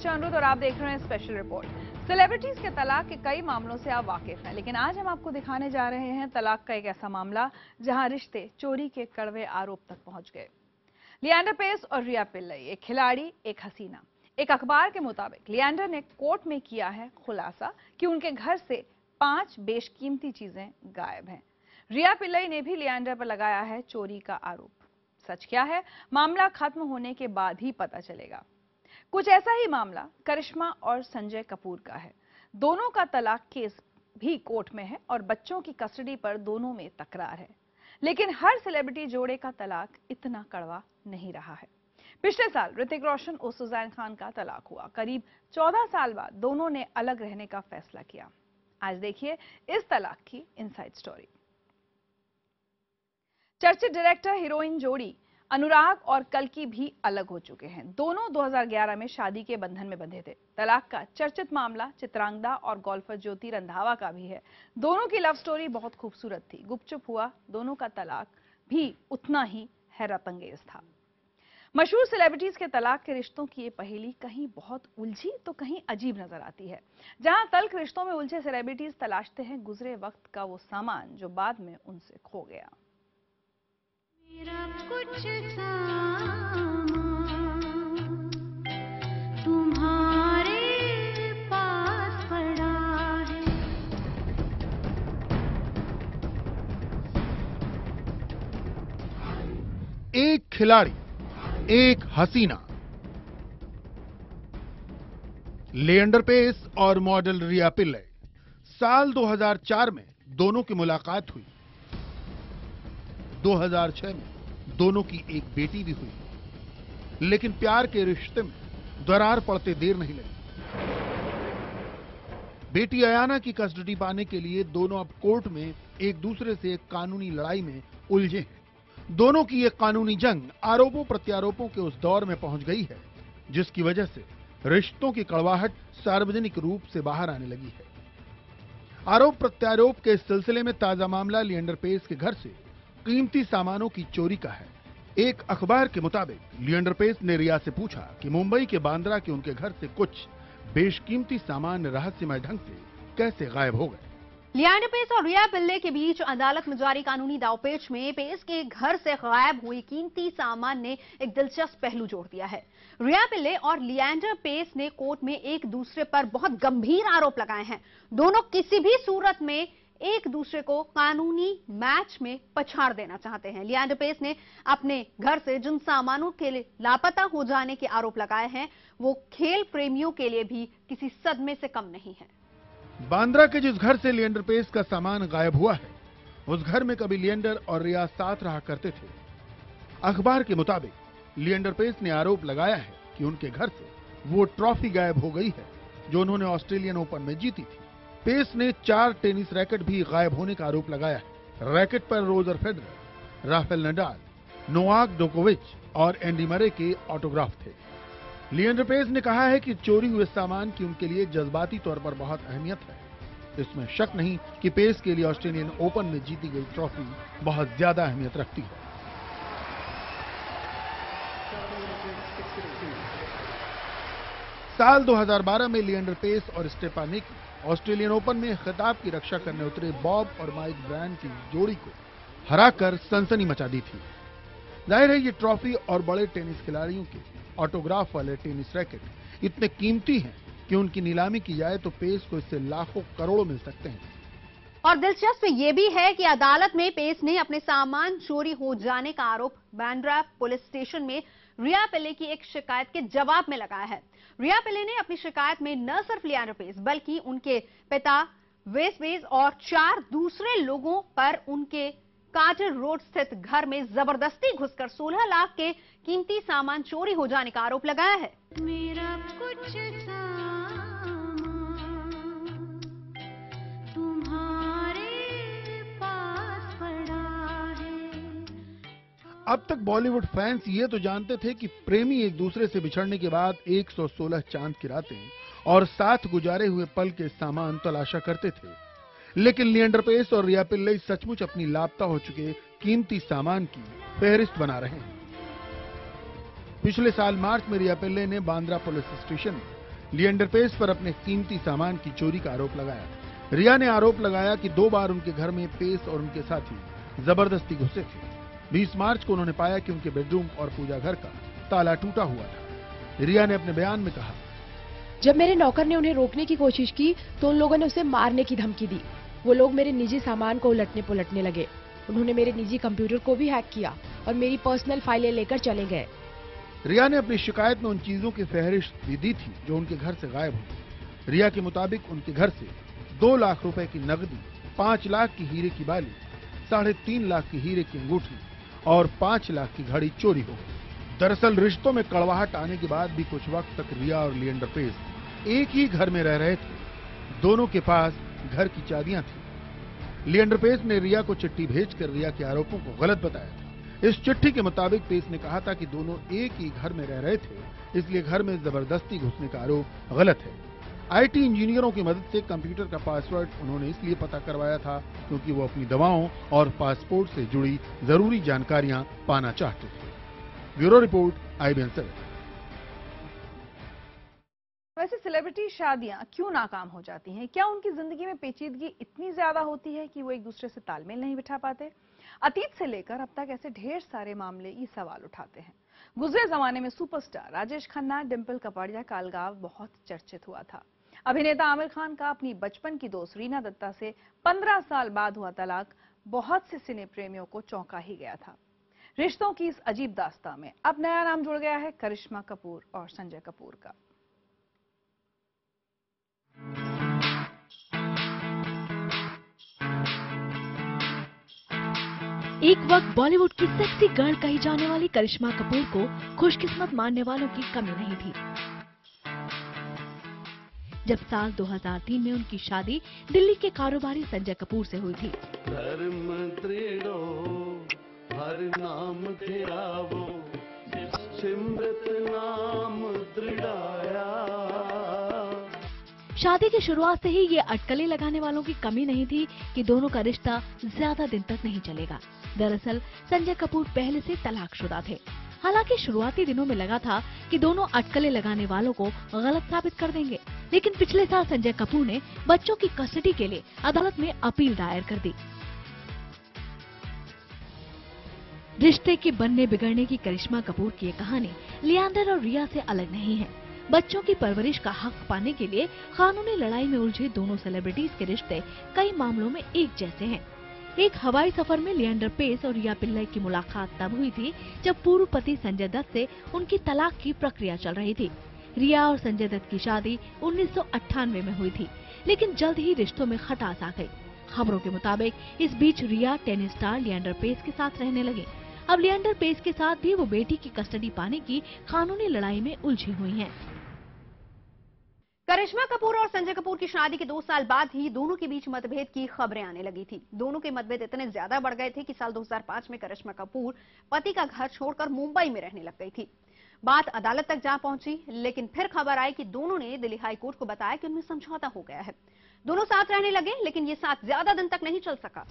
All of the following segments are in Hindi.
ऋचा अनुरुद्ध और आप देख रहे हैं स्पेशल रिपोर्ट। सेलिब्रिटीज के तलाक के कई मामलों से आप वाकिफ हैं, लेकिन आज हम आपको दिखाने जा रहे हैं तलाक का एक ऐसा मामला जहां रिश्ते चोरी के कड़वे आरोप तक पहुंच गए। लिएंडर पेस और रिया पिल्लई, एक खिलाड़ी एक हसीना। एक अखबार के मुताबिक लिएंडर ने कोर्ट में किया है खुलासा कि उनके घर से 5 बेशकीमती चीजें गायब हैं। रिया पिल्लई ने भी लिएंडर पर लगाया है चोरी का आरोप। सच क्या है, मामला खत्म होने के बाद ही पता चलेगा। कुछ ऐसा ही मामला करिश्मा और संजय कपूर का है। दोनों का तलाक केस भी कोर्ट में है और बच्चों की कस्टडी पर दोनों में तकरार है। लेकिन हर सेलिब्रिटी जोड़े का तलाक इतना कड़वा नहीं रहा है। पिछले साल ऋतिक रोशन और सुजैन खान का तलाक हुआ। करीब 14 साल बाद दोनों ने अलग रहने का फैसला किया। आज देखिए इस तलाक की इनसाइड स्टोरी। चर्चित डायरेक्टर हीरोइन जोड़ी अनुराग और कल्कि भी अलग हो चुके हैं। दोनों 2011 में शादी के बंधन में बंधे थे। तलाक का चर्चित मामला चित्रांगदा और गोल्फर ज्योति रंधावा का भी है। दोनों की लव स्टोरी बहुत खूबसूरत थी। गुपचुप हुआ दोनों का तलाक भी उतना ही हैरतअंगेज था। मशहूर सेलिब्रिटीज के तलाक के रिश्तों की ये पहेली कहीं बहुत उलझी तो कहीं अजीब नजर आती है। जहां तल्ख रिश्तों में उलझे सेलिब्रिटीज तलाशते हैं गुजरे वक्त का वो सामान जो बाद में उनसे खो गया। मेरा कुछ सामान तुम्हारे पास पड़ा है। एक खिलाड़ी एक हसीना। लिएंडर पेस और मॉडल रिया पिल्लई। साल 2004 में दोनों की मुलाकात हुई। 2006 में दोनों की एक बेटी भी हुई। लेकिन प्यार के रिश्ते में दरार पड़ते देर नहीं लगी। बेटी अयाना की कस्टडी पाने के लिए दोनों अब कोर्ट में एक दूसरे से एक कानूनी लड़ाई में उलझे हैं। दोनों की एक कानूनी जंग आरोपों प्रत्यारोपों के उस दौर में पहुंच गई है जिसकी वजह से रिश्तों की कड़वाहट सार्वजनिक रूप से बाहर आने लगी है। आरोप प्रत्यारोप के इस सिलसिले में ताजा मामला लिएंडर पेस के घर से कीमती सामानों की चोरी का है। एक अखबार के मुताबिक लिएंडर पेस ने रिया से पूछा कि मुंबई के बांद्रा के उनके घर से कुछ बेशकीमती सामान रहस्यमय ढंग से कैसे गायब हो गए। लिएंडर पेस और रिया पिल्लई के बीच अदालत में जारी कानूनी दावपेच में पेस के घर से गायब हुई कीमती सामान ने एक दिलचस्प पहलू जोड़ दिया है। रिया पिल्लई और लिएंडर पेस ने कोर्ट में एक दूसरे पर बहुत गंभीर आरोप लगाए हैं। दोनों किसी भी सूरत में एक दूसरे को कानूनी मैच में पछाड़ देना चाहते हैं। लिएंडर पेस ने अपने घर से जिन सामानों के लिए लापता हो जाने के आरोप लगाए हैं वो खेल प्रेमियों के लिए भी किसी सदमे से कम नहीं है। बांद्रा के जिस घर से लिएंडर पेस का सामान गायब हुआ है उस घर में कभी लिएंडर और रिया साथ रहा करते थे। अखबार के मुताबिक लिएंडर पेस ने आरोप लगाया है कि उनके घर से वो ट्रॉफी गायब हो गई है जो उन्होंने ऑस्ट्रेलियन ओपन में जीती थी। पेस ने 4 टेनिस रैकेट भी गायब होने का आरोप लगाया है। रैकेट पर Roger Federer, Rafael Nadal, Novak जोकोविच और एंडी मरे के ऑटोग्राफ थे। लिएंडर पेस ने कहा है कि चोरी हुए सामान की उनके लिए जज्बाती तौर पर बहुत अहमियत है। इसमें शक नहीं कि पेस के लिए ऑस्ट्रेलियन ओपन में जीती गई ट्रॉफी बहुत ज्यादा अहमियत रखती है। साल 2012 में लिएंडर पेस और स्टेफानिक ऑस्ट्रेलियन ओपन में खिताब की रक्षा करने उतरे बॉब और माइक ब्रायन की जोड़ी को हराकर सनसनी मचा दी थी। जाहिर है ये ट्रॉफी और बड़े टेनिस खिलाड़ियों के ऑटोग्राफ वाले टेनिस रैकेट इतने कीमती हैं कि उनकी नीलामी की जाए तो पेस को इससे लाखों करोड़ों मिल सकते हैं। और दिलचस्प ये भी है कि अदालत में पेस ने अपने सामान चोरी हो जाने का आरोप बांद्रा पुलिस स्टेशन में रिया पिल्लई की एक शिकायत के जवाब में लगाया है। रिया पिल्लई ने अपनी शिकायत में न सिर्फ लिएंडर पेस बल्कि उनके पिता वेस और 4 दूसरे लोगों पर उनके कार्टर रोड स्थित घर में जबरदस्ती घुसकर 16 लाख के कीमती सामान चोरी हो जाने का आरोप लगाया है। मेरा कुछ सामान तुम्हारे पास पड़ा है। अब तक बॉलीवुड फैंस ये तो जानते थे कि प्रेमी एक दूसरे से बिछड़ने के बाद 116 चांद की रातें और साथ गुजारे हुए पल के सामान तलाशा करते थे। लेकिन लिएंडर पेस और रिया पिल्लई सचमुच अपनी लापता हो चुके कीमती सामान की फहरिस्त बना रहे हैं। पिछले साल मार्च में रिया पिल्लई ने बांद्रा पुलिस स्टेशन में लिएंडर पेस पर अपने कीमती सामान की चोरी का आरोप लगाया। रिया ने आरोप लगाया कि 2 बार उनके घर में पेस और उनके साथी जबरदस्ती घुसे थे। 20 मार्च को उन्होंने पाया कि उनके बेडरूम और पूजा घर का ताला टूटा हुआ था। रिया ने अपने बयान में कहा, जब मेरे नौकर ने उन्हें रोकने की कोशिश की तो उन लोगों ने उसे मारने की धमकी दी। वो लोग मेरे निजी सामान को उलटने पुलटने लगे। उन्होंने मेरे निजी कंप्यूटर को भी हैक किया और मेरी पर्सनल फाइलें लेकर चले गए। रिया ने अपनी शिकायत में उन चीजों की फहरिस्त भी दी थी जो उनके घर से गायब हुई। रिया के मुताबिक उनके घर से 2 लाख रुपए की नकदी, 5 लाख की हीरे की बाली, 3.5 लाख की हीरे की अंगूठी और 5 लाख की घड़ी चोरी हो गई। दरअसल रिश्तों में कड़वाहट आने के बाद भी कुछ वक्त तक रिया और लिएंडर पेस एक ही घर में रह रहे थे। दोनों के पास घर की चाबियां थी। लिएंडर पेस ने रिया को चिट्ठी भेजकर रिया के आरोपों को गलत बताया था। इस चिट्ठी के मुताबिक पेस ने कहा था कि दोनों एक ही घर में रह रहे थे, इसलिए घर में जबरदस्ती घुसने का आरोप गलत है। आईटी इंजीनियरों की मदद से कंप्यूटर का पासवर्ड उन्होंने इसलिए पता करवाया था क्योंकि वो अपनी दवाओं और पासपोर्ट से जुड़ी जरूरी जानकारियां पाना चाहते थे। Bureau report, IBN 7। वैसे सेलिब्रिटी शादियां क्यों नाकाम हो जाती हैं? क्या उनकी जिंदगी में पेचीदगी इतनी ज्यादा होती है कि वो एक दूसरे से तालमेल नहीं बिठा पाते? अतीत से लेकर अब तक ऐसे ढेर सारे मामले ये सवाल उठाते हैं। गुजरे जमाने में सुपरस्टार राजेश खन्ना, डिंपल कपाड़िया का अलगाव बहुत चर्चित हुआ था। अभिनेता आमिर खान का अपनी बचपन की दोस्त रीना दत्ता से 15 साल बाद हुआ तलाक बहुत से सिने प्रेमियों को चौंका ही गया था। रिश्तों की इस अजीब दास्तां में अब नया नाम जुड़ गया है करिश्मा कपूर और संजय कपूर का। एक वक्त बॉलीवुड की सेक्सी गर्ल कही जाने वाली करिश्मा कपूर को खुशकिस्मत मानने वालों की कमी नहीं थी। जब साल 2003 में उनकी शादी दिल्ली के कारोबारी संजय कपूर से हुई थी। धर्म दृढ़ो हर नाम तेरा वो सिमरत नाम दृढ़ाया। शादी की शुरुआत से ही ये अटकलें लगाने वालों की कमी नहीं थी कि दोनों का रिश्ता ज्यादा दिन तक नहीं चलेगा। दरअसल संजय कपूर पहले से तलाकशुदा थे। हालांकि शुरुआती दिनों में लगा था कि दोनों अटकलें लगाने वालों को गलत साबित कर देंगे, लेकिन पिछले साल संजय कपूर ने बच्चों की कस्टडी के लिए अदालत में अपील दायर कर दी। रिश्ते के बनने बिगड़ने की करिश्मा कपूर की ये कहानी लिएंडर और रिया से अलग नहीं है। बच्चों की परवरिश का हक पाने के लिए कानूनी लड़ाई में उलझे दोनों सेलिब्रिटीज के रिश्ते कई मामलों में एक जैसे हैं। एक हवाई सफर में लिएंडर पेस और रिया पिल्लई की मुलाकात तब हुई थी जब पूर्व पति संजय दत्त से उनकी तलाक की प्रक्रिया चल रही थी। रिया और संजय दत्त की शादी 1998 में हुई थी, लेकिन जल्द ही रिश्तों में खटास आ गई। खबरों के मुताबिक इस बीच रिया टेनिस स्टार लिएंडर पेस के साथ रहने लगी। अब लिएंडर पेस के साथ भी वो बेटी की कस्टडी पाने की कानूनी लड़ाई में उलझी हुई हैं। करिश्मा कपूर और संजय कपूर की शादी के 2 साल बाद ही दोनों के बीच मतभेद की खबरें आने लगी थी। दोनों के मतभेद इतने ज्यादा बढ़ गए थे कि साल 2005 में करिश्मा कपूर पति का घर छोड़कर मुंबई में रहने लग गई थी। बात अदालत तक जा पहुंची, लेकिन फिर खबर आई कि दोनों ने दिल्ली हाई कोर्ट को बताया कि उनमें समझौता हो गया है। दोनों साथ रहने लगे, लेकिन ये साथ ज्यादा दिन तक नहीं चल सका।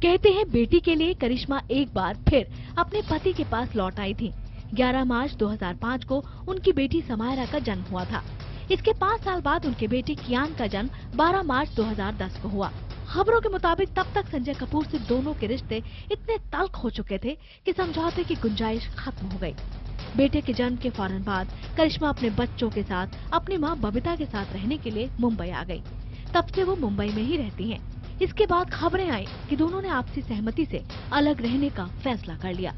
कहते हैं बेटी के लिए करिश्मा एक बार फिर अपने पति के पास लौट आई थी। 11 मार्च 2005 को उनकी बेटी समायरा का जन्म हुआ था। इसके 5 साल बाद उनके बेटे कियान का जन्म 12 मार्च 2010 को हुआ। खबरों के मुताबिक तब तक संजय कपूर से दोनों के रिश्ते इतने तल्ख हो चुके थे कि समझौते की गुंजाइश खत्म हो गई। बेटे के जन्म के फौरन बाद करिश्मा अपने बच्चों के साथ अपनी मां बबीता के साथ रहने के लिए मुंबई आ गई। तब से वो मुंबई में ही रहती हैं। इसके बाद खबरें आई कि दोनों ने आपसी सहमति से अलग रहने का फैसला कर लिया।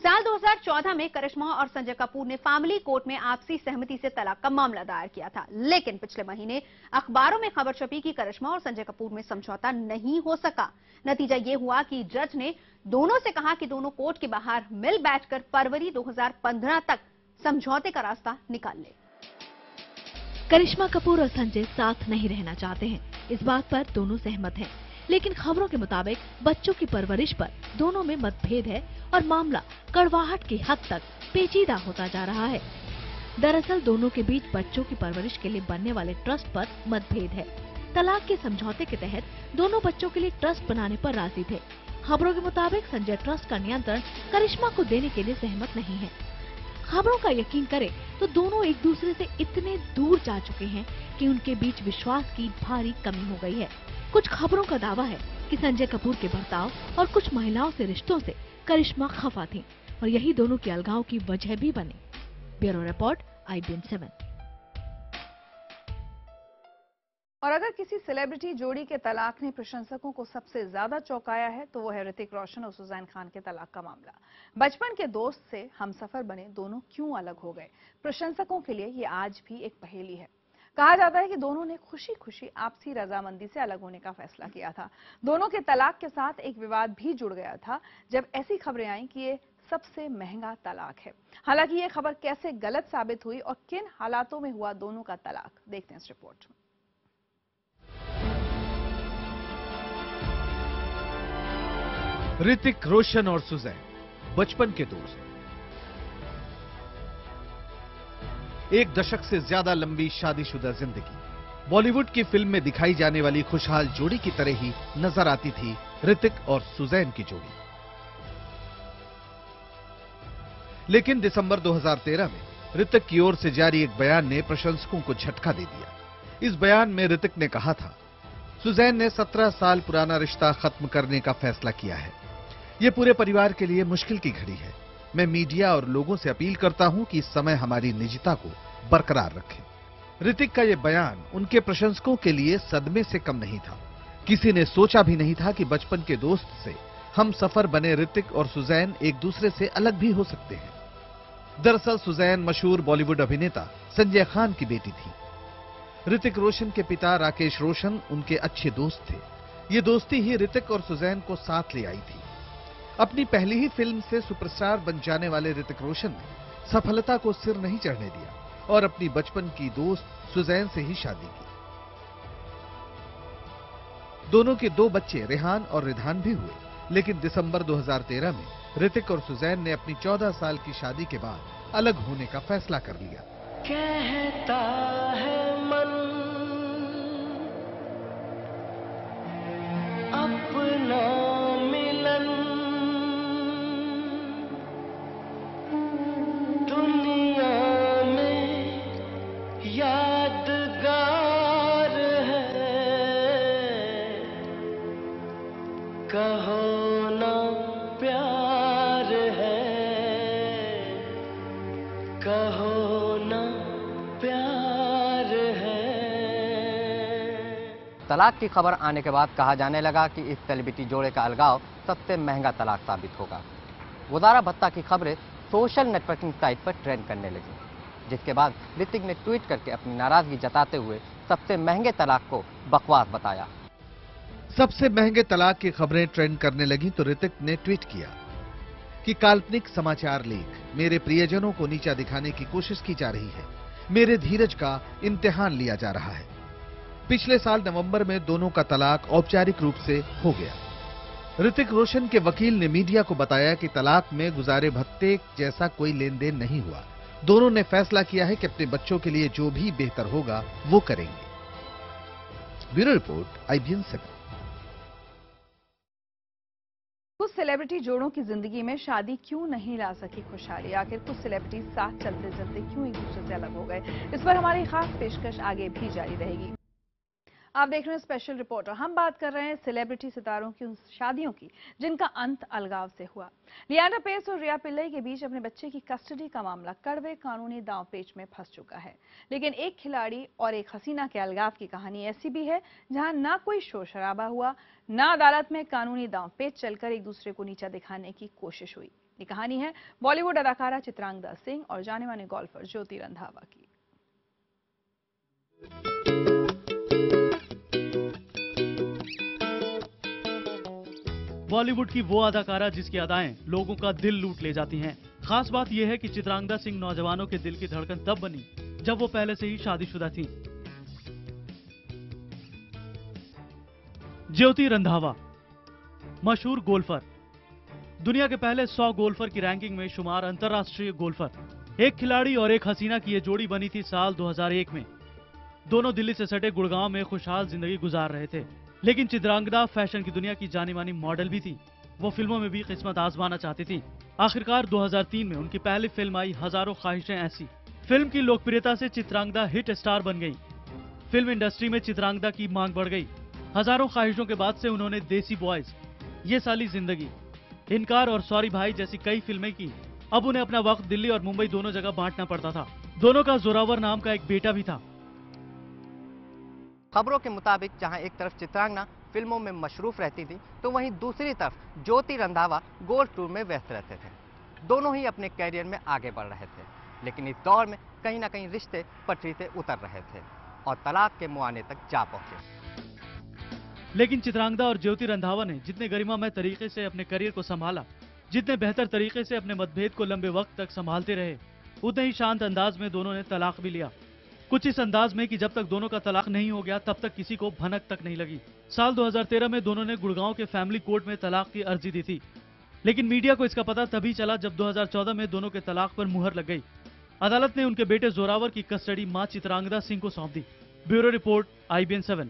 साल 2014 में करिश्मा और संजय कपूर ने फैमिली कोर्ट में आपसी सहमति से तलाक का मामला दायर किया था, लेकिन पिछले महीने अखबारों में खबर छपी कि करिश्मा और संजय कपूर में समझौता नहीं हो सका। नतीजा ये हुआ कि जज ने दोनों से कहा कि दोनों कोर्ट के बाहर मिल बैठकर फरवरी 2015 तक समझौते का रास्ता निकाल ले। करिश्मा कपूर और संजय साथ नहीं रहना चाहते हैं, इस बात पर दोनों सहमत हैं। लेकिन खबरों के मुताबिक बच्चों की परवरिश पर दोनों में मतभेद है और मामला कड़वाहट की हद तक पेचीदा होता जा रहा है। दरअसल दोनों के बीच बच्चों की परवरिश के लिए बनने वाले ट्रस्ट पर मतभेद है। तलाक के समझौते के तहत दोनों बच्चों के लिए ट्रस्ट बनाने पर राजी थे। खबरों के मुताबिक संजय ट्रस्ट का नियंत्रण करिश्मा को देने के लिए सहमत नहीं है। खबरों का यकीन करें तो दोनों एक दूसरे से इतने दूर जा चुके हैं कि उनके बीच विश्वास की भारी कमी हो गई है। कुछ खबरों का दावा है कि संजय कपूर के बर्ताव और कुछ महिलाओं से रिश्तों से करिश्मा खफा थी और यही दोनों के अलगाव की वजह भी बनी। Bureau report, IBN 7। और अगर किसी सेलिब्रिटी जोड़ी के तलाक ने प्रशंसकों को सबसे ज्यादा चौंकाया है तो वो है ऋतिक रोशन और सुजैन खान के तलाक का मामला। बचपन के दोस्त से हमसफर बने दोनों क्यों अलग हो गए, प्रशंसकों के लिए ये आज भी एक पहेली है। कहा जाता है कि दोनों ने खुशी खुशी आपसी रजामंदी से अलग होने का फैसला किया था। दोनों के तलाक के साथ एक विवाद भी जुड़ गया था जब ऐसी खबरें आई कि ये सबसे महंगा तलाक है। हालांकि ये खबर कैसे गलत साबित हुई और किन हालातों में हुआ दोनों का तलाक, देखते हैं इस रिपोर्ट में। ऋतिक रोशन और सुजैन बचपन के दोस्त, एक दशक से ज्यादा लंबी शादीशुदा जिंदगी। बॉलीवुड की फिल्म में दिखाई जाने वाली खुशहाल जोड़ी की तरह ही नजर आती थी ऋतिक और सुजैन की जोड़ी। लेकिन दिसंबर 2013 में ऋतिक की ओर से जारी एक बयान ने प्रशंसकों को झटका दे दिया। इस बयान में ऋतिक ने कहा था, सुजैन ने 17 साल पुराना रिश्ता खत्म करने का फैसला किया है। ये पूरे परिवार के लिए मुश्किल की घड़ी है। मैं मीडिया और लोगों से अपील करता हूं कि इस समय हमारी निजता को बरकरार रखें। ऋतिक का यह बयान उनके प्रशंसकों के लिए सदमे से कम नहीं था। किसी ने सोचा भी नहीं था कि बचपन के दोस्त से हम सफर बने ऋतिक और सुजैन एक दूसरे से अलग भी हो सकते हैं। दरअसल सुजैन मशहूर बॉलीवुड अभिनेता संजय खान की बेटी थी। ऋतिक रोशन के पिता राकेश रोशन उनके अच्छे दोस्त थे। ये दोस्ती ही ऋतिक और सुजैन को साथ ले आई थी। अपनी पहली ही फिल्म से सुपरस्टार बन जाने वाले ऋतिक रोशन ने सफलता को सिर नहीं चढ़ने दिया और अपनी बचपन की दोस्त सुजैन से ही शादी की। दोनों के 2 बच्चे रेहान और रिधान भी हुए। लेकिन दिसंबर 2013 में ऋतिक और सुजैन ने अपनी 14 साल की शादी के बाद अलग होने का फैसला कर लिया। कहता है मन अपना मिलन दुनिया में यादगार है, कहो ना प्यार है, कहो ना प्यार है। तलाक की खबर आने के बाद कहा जाने लगा कि इस सेलिब्रिटी जोड़े का अलगाव सबसे महंगा तलाक साबित होगा। गुजारा भत्ता की खबरें सोशल नेटवर्किंग साइट पर ट्रेंड करने लगी, जिसके बाद ऋतिक ने ट्वीट करके अपनी नाराजगी जताते हुए सबसे महंगे तलाक को बकवास बताया। सबसे महंगे तलाक की खबरें ट्रेंड करने लगी तो ऋतिक ने ट्वीट किया कि काल्पनिक समाचार लेख, मेरे प्रियजनों को नीचा दिखाने की कोशिश की जा रही है। मेरे धीरज का इम्तिहान लिया जा रहा है। पिछले साल नवंबर में दोनों का तलाक औपचारिक रूप से हो गया। ऋतिक रोशन के वकील ने मीडिया को बताया कि तलाक में गुजारे भत्ते जैसा कोई लेन देन नहीं हुआ। दोनों ने फैसला किया है कि अपने बच्चों के लिए जो भी बेहतर होगा वो करेंगे। Bureau report, IBN 7। कुछ सेलिब्रिटी जोड़ों की जिंदगी में शादी क्यों नहीं ला सकी खुशहाली, आखिर कुछ सेलिब्रिटी साथ चलते चलते क्यों एक दूसरे से अलग हो गए, इस पर हमारी खास पेशकश आगे भी जारी रहेगी। आप देख रहे हैं स्पेशल रिपोर्टर। हम बात कर रहे हैं सेलिब्रिटी सितारों की उन शादियों की जिनका अंत अलगाव से हुआ। लियांडर पेस और रिया पिल्लई के बीच अपने बच्चे की कस्टडी का मामला कड़वे कानूनी दांवपेच में फंस चुका है। लेकिन एक खिलाड़ी और एक हसीना के अलगाव की कहानी ऐसी भी है जहां ना कोई शोर शराबा हुआ, ना अदालत में कानूनी दांवपेच चलकर एक दूसरे को नीचा दिखाने की कोशिश हुई। ये कहानी है बॉलीवुड अदाकारा चित्रांगदा सिंह और जाने माने गोल्फर ज्योति रंधावा की। बॉलीवुड की वो अदाकारा जिसकी अदाएं लोगों का दिल लूट ले जाती हैं। खास बात यह है कि चित्रांगदा सिंह नौजवानों के दिल की धड़कन तब बनी जब वो पहले से ही शादीशुदा थीं। ज्योति रंधावा मशहूर गोल्फर, दुनिया के पहले 100 गोल्फर की रैंकिंग में शुमार अंतर्राष्ट्रीय गोल्फर। एक खिलाड़ी और एक हसीना की ये जोड़ी बनी थी साल 2001 में। दोनों दिल्ली से सटे गुड़गांव में खुशहाल जिंदगी गुजार रहे थे। लेकिन चित्रांगदा फैशन की दुनिया की जानी मानी मॉडल भी थी। वो फिल्मों में भी किस्मत आजमाना चाहती थी। आखिरकार 2003 में उनकी पहली फिल्म आई हजारों ख्वाहिशें ऐसी। फिल्म की लोकप्रियता से चित्रांगदा हिट स्टार बन गई। फिल्म इंडस्ट्री में चित्रांगदा की मांग बढ़ गई। हजारों ख्वाहिशों के बाद से उन्होंने देसी बॉयज, ये साली जिंदगी, इनकार और सॉरी भाई जैसी कई फिल्में की। अब उन्हें अपना वक्त दिल्ली और मुंबई दोनों जगह बांटना पड़ता था। दोनों का जोरावर नाम का एक बेटा भी था। खबरों के मुताबिक जहां एक तरफ चित्रांगना फिल्मों में मशरूफ रहती थी, तो वहीं दूसरी तरफ ज्योति रंधावा गोल्फ टूर में व्यस्त रहते थे। दोनों ही अपने कैरियर में आगे बढ़ रहे थे, लेकिन इस दौर में कहीं ना कहीं रिश्ते पटरी से उतर रहे थे और तलाक के मुआने तक जा पहुंचे। लेकिन चित्रांगदा और ज्योति रंधावा ने जितने गरिमामय तरीके से अपने करियर को संभाला, जितने बेहतर तरीके से अपने मतभेद को लंबे वक्त तक संभालते रहे, उतने ही शांत अंदाज में दोनों ने तलाक भी लिया। कुछ इस अंदाज में कि जब तक दोनों का तलाक नहीं हो गया तब तक किसी को भनक तक नहीं लगी। साल 2013 में दोनों ने गुड़गांव के फैमिली कोर्ट में तलाक की अर्जी दी थी, लेकिन मीडिया को इसका पता तभी चला जब 2014 में दोनों के तलाक पर मुहर लग गई। अदालत ने उनके बेटे जोरावर की कस्टडी मां चित्रांगदा सिंह को सौंप दी। Bureau report, IBN 7।